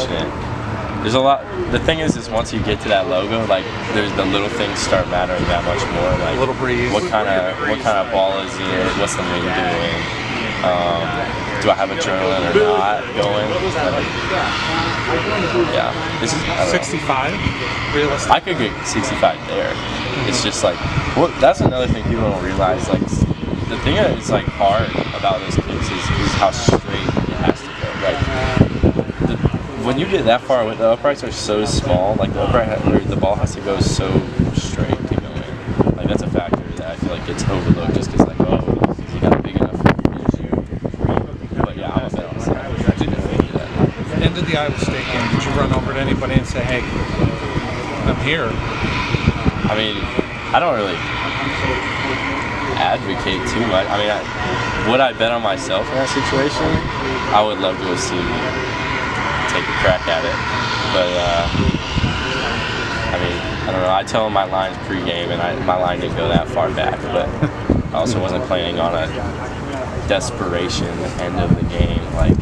unfortunate. There's a lot. The thing is once you get to that logo, like there's the little things start mattering that much more. Like a little breeze. What kind of ball is it? What's the wind doing? Do I have a adrenaline or not going? Like, yeah, this is 65 realistic. I could get 65 there. It's just like that's another thing people don't realize. Like the thing that's like hard about those kicks is how straight it has to go. Like when you get that far, the uprights are so small. Like the ball has to go so straight to go in. Like that's a factor that I feel like gets overlooked just because like you got a big enough shoe. But yeah, I'm a bit on the side. I didn't do that. End of the Iowa State game, did you run over to anybody and say, "Hey, I'm here"? I mean, I don't really advocate too much. I mean, would I bet on myself in that situation? I would love to have seen take a crack at it, but I mean, I don't know. I tell them my lines pregame, and my line didn't go that far back, but I also wasn't planning on a desperation end of the game. Like,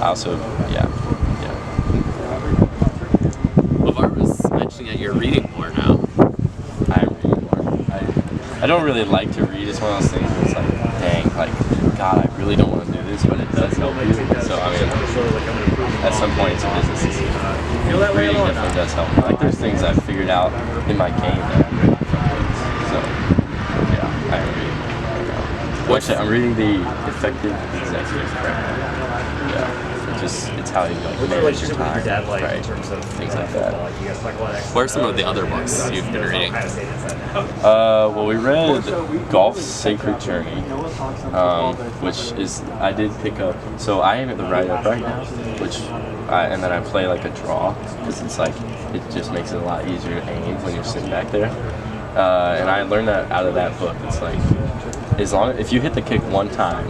I also, yeah. LeVar was mentioning that you're reading more now. I'm reading more. I don't really like to read. It's one of those things where it's like, dang, like, God, I really don't want to do this, but it does help you. So, I mean, at some point it's a business decision. Reading definitely does help. Like, there's things I've figured out in my game that I'm reading from books. So, yeah, I am reading right now. Actually, I'm reading the Effective Executive right now. Yeah. It's how you like manage your time, right? In terms of things like that. What are some of the other books you've been reading? Well, we read Golf's Sacred Journey, which is I did pick up. So I aim at the right up right now, and then I play like a draw because it's like it just makes it a lot easier to aim when you're sitting back there. And I learned that out of that book. It's like if you hit the kick one time,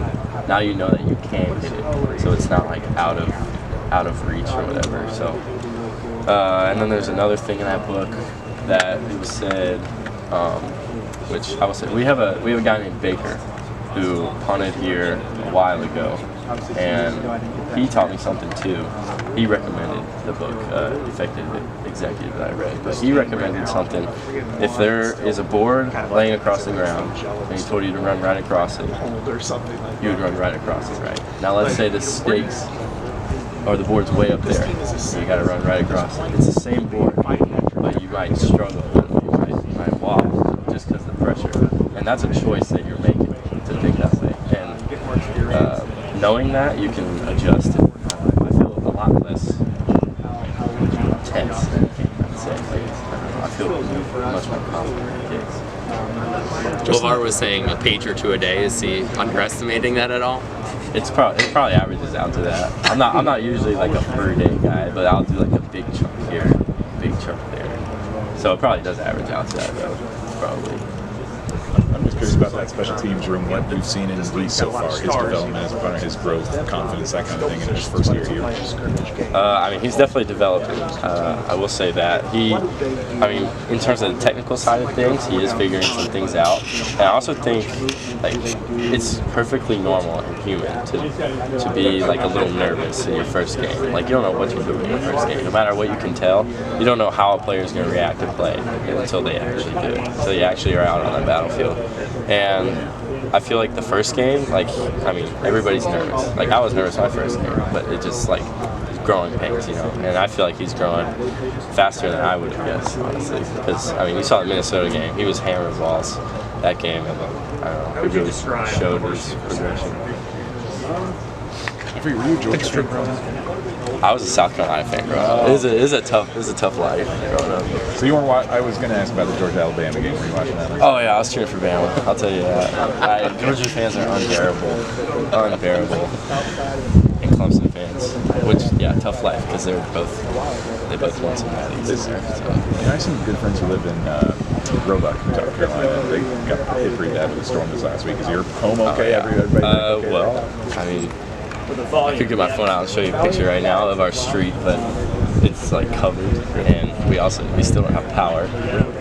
now you know that you can hit it, so it's not like out of reach or whatever. So, and then there's another thing in that book that it was said, which I will say we have a guy named Baker who punted here a while ago, and he taught me something too. He recommended the book Effective Executive that I read, but he recommended something. If there is a board laying across the ground and he told you to run right across it, you would run right across it, right? Now let's say the stakes or the board's way up there, so you got to run right across it. It's the same board, but you might struggle, you might wobble just because of the pressure, and that's a choice that you're making to think that way. And knowing that, you can adjust it. I feel a lot less tense than I'd say. I feel much more confident in kicks. LeVar was saying a page or two a day. Is he underestimating that at all? It probably averages out to that. I'm not usually like a per day guy, but I'll do like a big chunk here, big chunk there. So it probably does average out to that though, probably. I'm just curious about that special teams room, what you've seen in Lee so far, his development as a punter, his growth, confidence, that kind of thing in his first year here. I mean, he's definitely developing. I will say that. In terms of the technical side of things, he is figuring some things out. And I also think, like, it's perfectly normal and human to be, like, a little nervous in your first game. Like, you don't know what you're doing in your first game. No matter what you can tell, you don't know how a player is going to react and play until they actually do. Until you actually are out on the battlefield. And I feel like the first game, everybody's nervous. Like, I was nervous my first game, but it just, like, growing pains, you know. And I feel like he's growing faster than I would have guessed, honestly. Because, you saw the Minnesota game. He was hammering balls that game, and, I don't know, it really showed his progression. I was a South Carolina fan growing up. It was a tough life growing up. So you weren't I was going to ask about the Georgia-Alabama game. Were you watching that? Oh yeah, I was cheering for Bama. I'll tell you that. Georgia fans are unbearable. And Clemson fans, which tough life because they both won some matches there. So. I have some good friends who live in Roebuck, South Carolina. They got hit pretty bad with the storm this last week. Is your home okay? Everybody okay? Well, I could get my phone out and show you a picture right now of our street, but it's like covered, and we still don't have power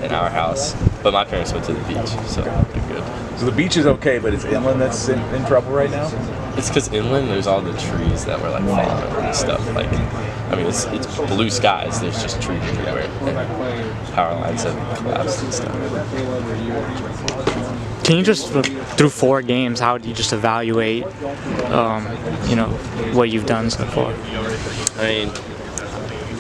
in our house. But my parents went to the beach, so they're good. So the beach is okay, but it's inland that's in trouble right now? It's because inland there's all the trees that were like falling over and stuff. Like, I mean, it's blue skies. There's just trees everywhere, and power lines have collapsed and stuff. Can you just, through 4 games, how do you just evaluate, what you've done so far? I mean,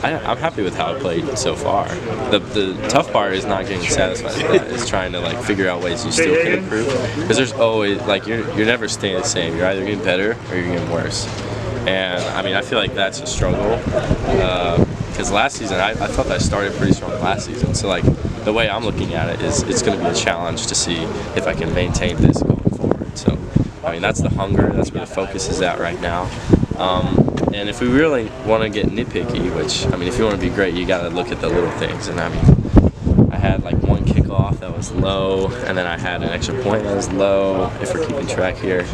I'm happy with how I played so far. The tough part is not getting satisfied with that. It's trying to like figure out ways you still can improve. Because there's always like you're never staying the same. You're either getting better or you're getting worse. And I mean, I feel like that's a struggle. Because last season I thought I started pretty strong last season. So like the way I'm looking at it is it's going to be a challenge to see if I can maintain this going forward. So I mean, that's the hunger. That's where the focus is at right now. And if we really want to get nitpicky, which, I mean, if you want to be great, you got to look at the little things. And I mean, I had like one kickoff that was low, and then I had an extra point that was low, if we're keeping track here.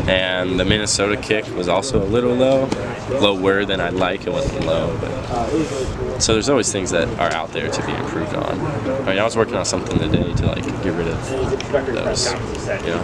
And the Minnesota kick was also a little lower than I'd like. It wasn't low, but so there's always things that are out there to be improved on. I mean, I was working on something today to like get rid of those, you know.